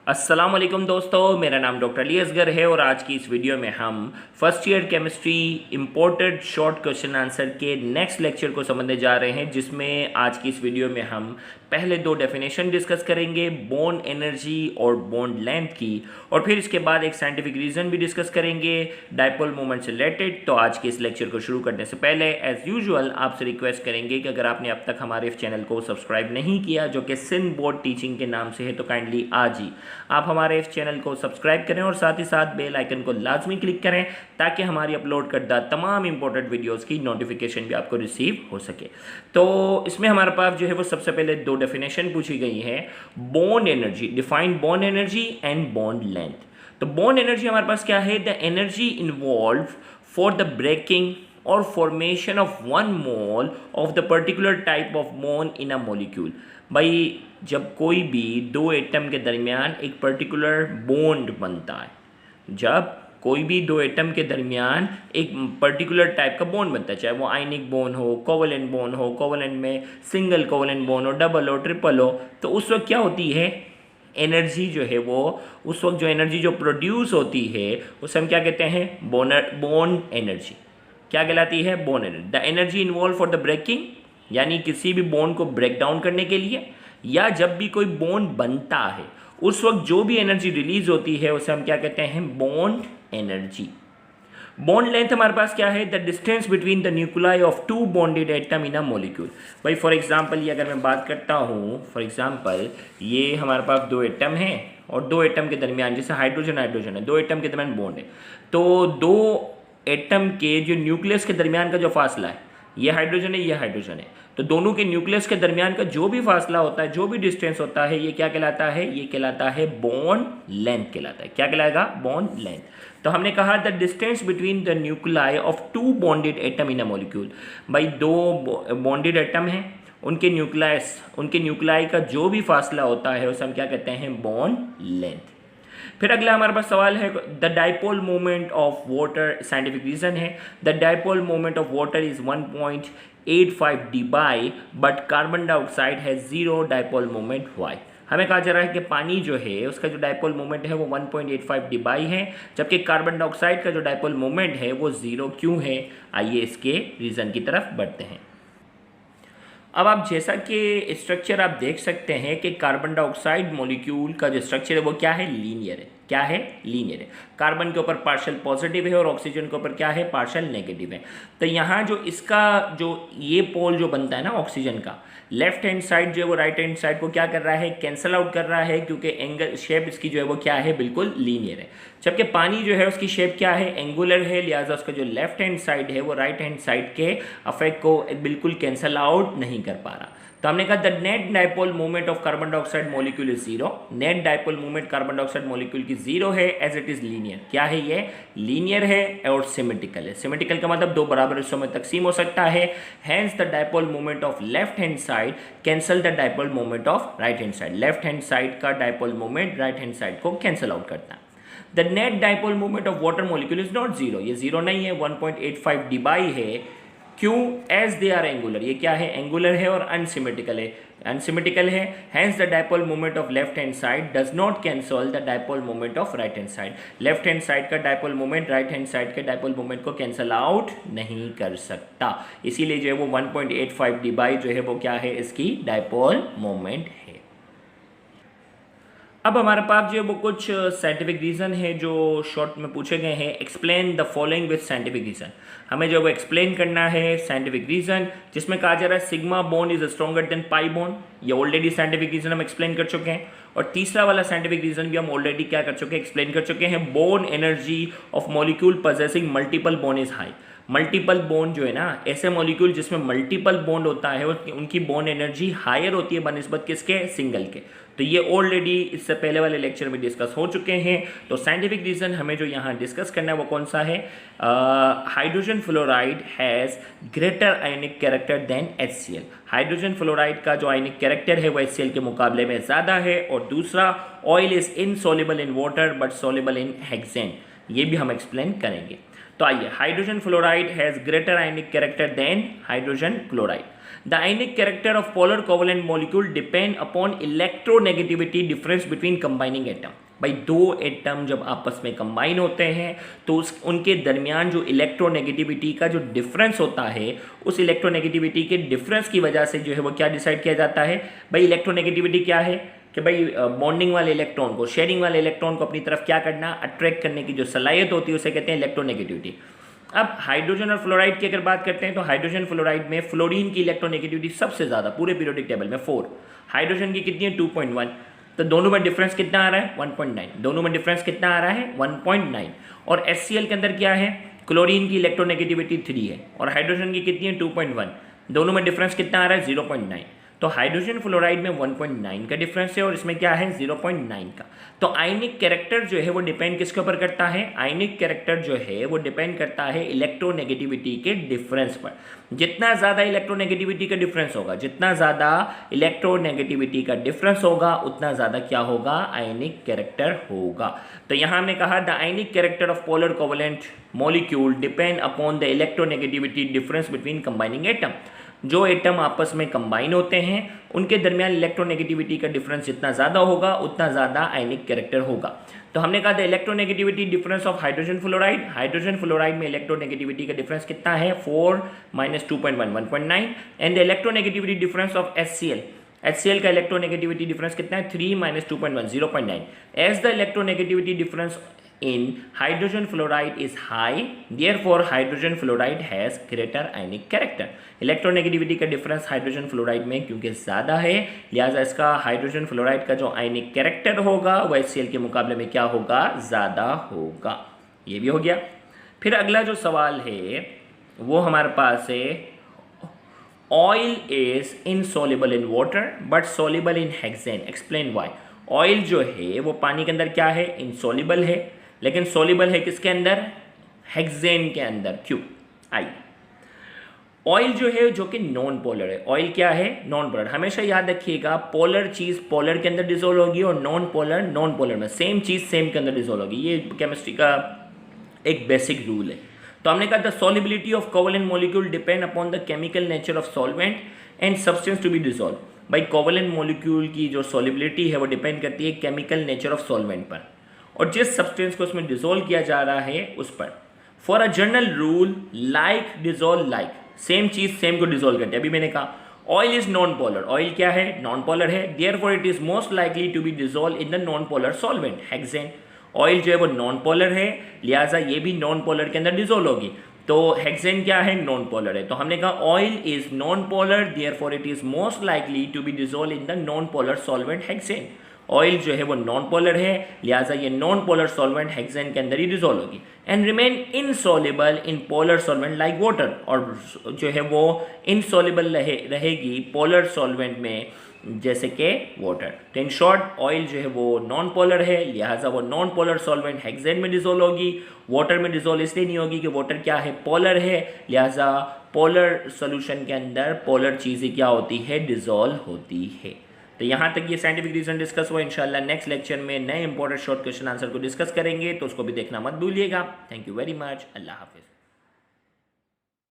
अस्सलाम वालेकुम दोस्तों, मेरा नाम डॉक्टर अली असगर है और आज की इस वीडियो में हम first year chemistry imported short question answer के नेक्स्ट लेक्चर को समझने जा रहे हैं, जिसमें आज की इस वीडियो में हम पहले दो डेफिनेशन डिस्कस करेंगे, बॉन्ड एनर्जी और बॉन्ड लेंथ की, और फिर इसके बाद एक साइंटिफिक रीज़न भी डिस्कस करेंगे डायपोल मोमेंट से रिलेटेड। तो आज के इस लेक्चर को शुरू करने से पहले एज़ यूजुअल आपसे रिक्वेस्ट करेंगे कि अगर आपने अब तक हमारे इस चैनल को सब्सक्राइब नहीं किया, जो कि सिंध बोर्ड टीचिंग के नाम से है, तो काइंडली आज ही आप हमारे इस चैनल को सब्सक्राइब करें और साथ ही साथ बेल आइकन को लाजमी क्लिक करें ताकि हमारी अपलोड करदा तमाम इंपॉर्टेंट वीडियोस की नोटिफिकेशन भी आपको रिसीव हो सके। तो इसमें हमारे पास जो है वो सबसे पहले दो डेफिनेशन पूछी गई है, bond energy, define bond energy and bond length. तो बॉन्ड एनर्जी हमारे पास क्या है, the energy involve for the breaking और formation of one mole of the particular type of bond in a molecule. भाई जब कोई भी दो एटम के दरमियान एक पर्टिकुलर बॉन्ड बनता है, जब कोई भी दो एटम के दरमियान एक पर्टिकुलर टाइप का बॉन्ड बनता है, चाहे वो आयनिक बॉन्ड हो, कोवलेंट बॉन्ड हो, कोवलेंट में सिंगल कोवलेंट बॉन्ड हो, डबल हो, ट्रिपल हो, तो उस वक्त क्या होती है, एनर्जी जो है वो उस वक्त जो एनर्जी जो प्रोड्यूस होती है उसे हम क्या कहते हैं, बॉन्ड एनर्जी। क्या कहलाती है, bond energy. The energy involve for the breaking, यानी किसी भी बॉन्ड को ब्रेक डाउन करने के लिए, या जब भी कोई बॉन्ड बनता है उस वक्त जो भी एनर्जी रिलीज होती है उसे हम क्या कहते हैं, बॉन्ड एनर्जी। बॉन्ड लेंथ हमारे पास क्या है, the distance between the nuclei of two bonded atom in a molecule. भाई फॉर एग्जांपल ये अगर मैं बात करता हूँ, फॉर एग्जांपल ये हमारे पास दो एटम हैं और दो एटम के दरमियान, जैसे हाइड्रोजन हाइड्रोजन है, दो एटम के दरमियान बॉन्ड है, तो दो एटम के जो न्यूक्लियस के दरमियान का जो फासला है, ये हाइड्रोजन है, ये हाइड्रोजन है, तो दोनों के न्यूक्लियस के दरमियान का जो भी फासला होता है, जो भी डिस्टेंस होता है, ये क्या कहलाता है, ये कहलाता है बॉन्ड लेंथ कहलाता है। क्या कहलाएगा, बॉन्ड लेंथ। तो हमने कहा the distance between the nuclei of two bonded atom in a molecule. भाई दो बॉन्डेड एटम हैं, उनके न्यूक्लियाई का जो भी फासला होता है उसे हम क्या कहते हैं, बॉन्ड लेंथ। फिर अगला हमारे पास सवाल है, the dipole moment of water, scientific reason है, the dipole moment of water is 1.85 dBi but carbon dioxide है 0 डायपोल मोमेंट। वाई, हमें कहा जा रहा है कि पानी जो है उसका जो डायपोल मोमेंट है वो 1.85 dBi है, जबकि कार्बन डाइऑक्साइड का जो डायपोल मोमेंट है वो 0 क्यों है। आइए इसके रीज़न की तरफ बढ़ते हैं। अब आप जैसा कि स्ट्रक्चर आप देख सकते हैं कि कार्बन डाइऑक्साइड मॉलिक्यूल का जो स्ट्रक्चर है वो क्या है, लीनियर है। क्या है, लीनियर है। कार्बन के ऊपर पार्शियल पॉजिटिव है और ऑक्सीजन के ऊपर क्या है, पार्शियल नेगेटिव है। तो यहाँ जो इसका जो ये पोल जो बनता है ना ऑक्सीजन का, लेफ्ट हैंड साइड जो है वो राइट हैंड साइड को क्या कर रहा है, कैंसल आउट कर रहा है, क्योंकि एंगल शेप इसकी जो है वो क्या है, बिल्कुल लीनियर है। जबकि पानी जो है उसकी शेप क्या है, एंगुलर है, लिहाजा उसका जो लेफ्ट हैंड साइड है वो राइट हैंड साइड के अफेक्ट को बिल्कुल कैंसल आउट नहीं कर पा रहा। तो हमने कहा the net dipole moment of carbon dioxide molecule is 0। Net dipole moment carbon dioxide molecule की 0 है, एज इट इज लीनियर। क्या है, ये लीनियर है और सिमेट्रिकल है। सिमेट्रिकल का मतलब दो बराबर हिस्सों में तकसीम हो सकता है। Hence the dipole moment of left hand side cancel the dipole moment of right hand side. Left hand side का dipole moment right hand side को कैंसल आउट करता है। The net dipole moment of water molecule is not 0, ये 0 नहीं है, 1.85 dBi है। क्यों, as they are angular, ये क्या है, एंगुलर है और अनसिमेट्रिकल है, अनसिमेट्रिकल है। Hence the dipole moment of left hand side does not cancel the dipole moment of right hand side. Left hand side का dipole moment right hand side के dipole moment को cancel out नहीं कर सकता, इसीलिए जो है वो 1.85 dBi जो है वो क्या है, इसकी डायपोल मोमेंट है। अब हमारे पास जो है वो कुछ साइंटिफिक रीज़न है जो शॉर्ट में पूछे गए हैं। Explain the following with scientific reason, हमें जो वो एक्सप्लेन करना है साइंटिफिक रीज़न, जिसमें कहा जा रहा है sigma bond is stronger than pi bond. ये ऑलरेडी साइंटिफिक रीज़न हम एक्सप्लेन कर चुके हैं। और तीसरा वाला साइंटिफिक रीज़न भी हम ऑलरेडी क्या कर चुके हैं, एक्सप्लेन कर चुके हैं। Bond energy of molecule possessing multiple bond is high. Multiple bond जो है ना, ऐसे मॉलिक्यूल जिसमें मल्टीपल बॉन्ड होता है उनकी बॉन्ड एनर्जी हायर होती है बनिस्बत किसके, सिंगल के। तो ये ऑलरेडी इससे पहले वाले लेक्चर में डिस्कस हो चुके हैं। तो साइंटिफिक रीज़न हमें जो यहाँ डिस्कस करना है वो कौन सा है, hydrogen fluoride has greater ionic character than HCl। Hydrogen fluoride का जो आयनिक कैरेक्टर है वो HCl के मुकाबले में ज़्यादा है। और दूसरा, oil is insoluble in water but soluble in hexane, ये भी हम एक्सप्लेन करेंगे। तो आइए, hydrogen fluoride has greater ionic character than hydrogen chloride. The ionic character of polar covalent molecule depend upon electronegativity difference between combining atom. भाई दो atom जब आपस में कंबाइन होते हैं तो उनके दरमियान जो इलेक्ट्रोनेगेटिविटी का जो डिफरेंस होता है, उस इलेक्ट्रोनेगेटिविटी के डिफरेंस की वजह से जो है वो क्या डिसाइड किया जाता है। भाई इलेक्ट्रोनेगेटिविटी क्या है कि भाई बॉन्डिंग वाले इलेक्ट्रॉन को, शेयरिंग वाले इलेक्ट्रॉन को अपनी तरफ क्या करना, अट्रैक्ट करने की जो सलाहियत होती है उसे कहते हैं इलेक्ट्रोनेगेटिविटी। अब हाइड्रोजन और फ्लोराइड की अगर बात करते हैं तो हाइड्रोजन फ्लोराइड में फ्लोरीन की इलेक्ट्रोनेगेटिविटी सबसे ज़्यादा पूरे पीरियोडिक टेबल में 4, हाइड्रोजन की कितनी है 2.1, तो दोनों में डिफरेंस कितना आ रहा है 1.9, दोनों में डिफरेंस कितना आ रहा है 1.9। और HCl के अंदर क्या है, क्लोरीन की इलेक्ट्रोनेगेटिविटी 3 है और हाइड्रोजन की कितनी है 2.1, दोनों में डिफरेंस कितना आ रहा है 0.9। तो हाइड्रोजन फ्लोराइड में 1.9 का डिफरेंस है और इसमें क्या है 0.9 का। तो आयनिक कैरेक्टर जो है वो डिपेंड किसके ऊपर करता है, आयनिक कैरेक्टर जो है वो डिपेंड करता है इलेक्ट्रोनेगेटिविटी के डिफरेंस पर। जितना ज़्यादा इलेक्ट्रोनेगेटिविटी का डिफरेंस होगा, जितना ज़्यादा इलेक्ट्रोनेगेटिविटी का डिफरेंस होगा उतना ज़्यादा क्या होगा, आयनिक कैरेक्टर होगा। तो यहाँ हमने कहा the ionic character of polar covalent molecule depend upon the electronegativity difference between combining atom. जो एटम आपस में कंबाइन होते हैं उनके दरमियान इलेक्ट्रोनेगेटिविटी का डिफरेंस जितना ज़्यादा होगा उतना ज़्यादा आयनिक कैरेक्टर होगा। तो हमने कहा the electronegativity difference of hydrogen fluoride, hydrogen fluoride में इलेक्ट्रोनेगेटिविटी का डिफरेंस कितना है 4 - 2.1 1.9। And the electronegativity difference of HCl, HCl का इलेक्ट्रोनेगेटिविटी डिफरेंस कितना है 3 - 2.1 0.9। As the electronegativity difference in hydrogen fluoride is high, therefore hydrogen fluoride has greater ionic character। Electronegativity का difference hydrogen fluoride में क्योंकि ज़्यादा है, लिहाजा इसका हाइड्रोजन फ्लोराइड का जो आयनिक कैरेक्टर होगा वो HCl के मुकाबले में क्या होगा, ज़्यादा होगा। ये भी हो गया। फिर अगला जो सवाल है वो हमारे पास है, oil is insoluble in water but soluble in hexane, explain why. Oil जो है वो पानी के अंदर क्या है, इनसॉल्युबल है, लेकिन सॉल्युबल है किसके अंदर, हेक्सेन के अंदर। क्यों, आइए। ऑयल जो है जो कि नॉन पोलर है, ऑयल क्या है, नॉन पोलर। हमेशा याद रखिएगा पोलर चीज़ पोलर के अंदर डिसोल्व होगी और नॉन पोलर नॉन पोलर में, सेम चीज़ सेम के अंदर डिसोल्व होगी। ये केमिस्ट्री का एक बेसिक रूल है। तो हमने कहा the solubility of covalent molecule depend upon the chemical nature of solvent and substance to be dissolve. भाई कोवेलेंट मॉलिक्यूल की जो सॉल्युबिलिटी है वो डिपेंड करती है केमिकल नेचर ऑफ सॉल्वेंट पर और जिस सब्सटेंस को उसमें डिसॉल्व किया जा रहा है उस पर। For a general rule like dissolve like, same चीज सेम को डिसॉल्व करते हैं। अभी मैंने कहा oil is non polar, oil क्या है, नॉन पोलर है, therefore it is most likely to be dissolve in the non polar solvent hexane. Oil जो है वो नॉन पोलर है, लिहाजा ये भी नॉन पोलर के अंदर डिसॉल्व होगी। तो हेक्सेन क्या है, नॉन पोलर है। तो हमने कहा oil is non polar, therefore it is most likely to be dissolve in the non polar solvent hexane. Oil जो है वो नॉन पोलर है, लिहाजा ये नॉन पोलर सॉल्वेंट हेक्सेन के अंदर ही डिसॉल्व होगी। And remain insoluble in polar solvent like water, और जो है वो इनसॉल्युबल रहेगी पोलर सॉल्वेंट में जैसे कि वाटर। तो इन शॉर्ट ऑयल जो है वो नॉन पोलर है, लिहाजा वो नॉन पोलर सॉल्वेंट हेक्सेन में डिसॉल्व होगी। वाटर में डिसॉल्व इसलिए नहीं होगी कि वाटर क्या है, पोलर है, लिहाजा पोलर सोल्यूशन के अंदर पोलर चीज़ें क्या होती है, डिसॉल्व होती है। तो यहाँ तक ये साइंटिफिक रीजन डिस्कस हुआ। इंशाल्लाह नेक्स्ट लेक्चर में नए इंपॉर्टेंट शॉर्ट क्वेश्चन आंसर को डिस्कस करेंगे, तो उसको भी देखना मत भूलिएगा। थैंक यू वेरी मच, अल्लाह हाफिज़।